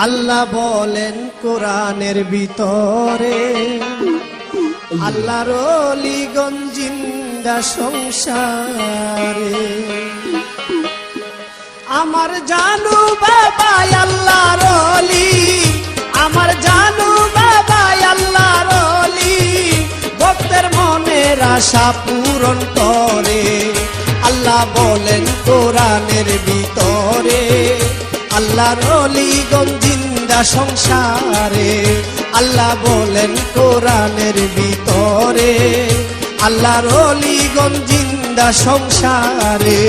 আল্লাহ বলেন কোরআনের ভিতরে, আল্লাহর ওলিগণ জিন্দা সংসারে। আমার জানু বাবা আল্লাহর ওলি, আমার জানু বাবা আল্লাহর ওলি, ভক্তের মনের আশা পূরণ করে। আল্লাহ বলেন কোরআনের ভিতরে, আল্লাহর ওলিগণ জিন্দা সংসারে। আল্লাহ বলেন কোরআনের ভিতরে, আল্লাহর ওলিগণ জিন্দা সংসারে।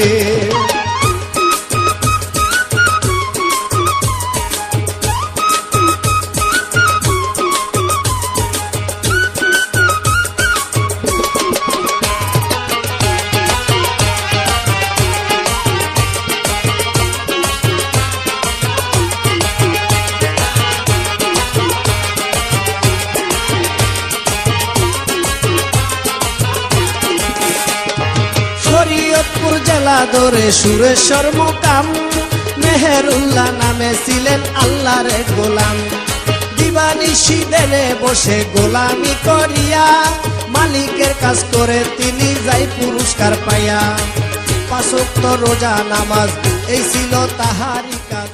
শরীয়তপুর জেলা ধরে সুরেশ্বর মুকাম, মেহেরুল্লাহ নামে ছিলেন আল্লাহর গোলাম। দিবানিশি দেনে বসে গোলামি করিয়া, মালিকের কাজ করে তিনি যাই পুরস্কার পাইয়া। 5 ওয়াক্ত রোজা নামাজ এই ছিল তাহারি কাজ।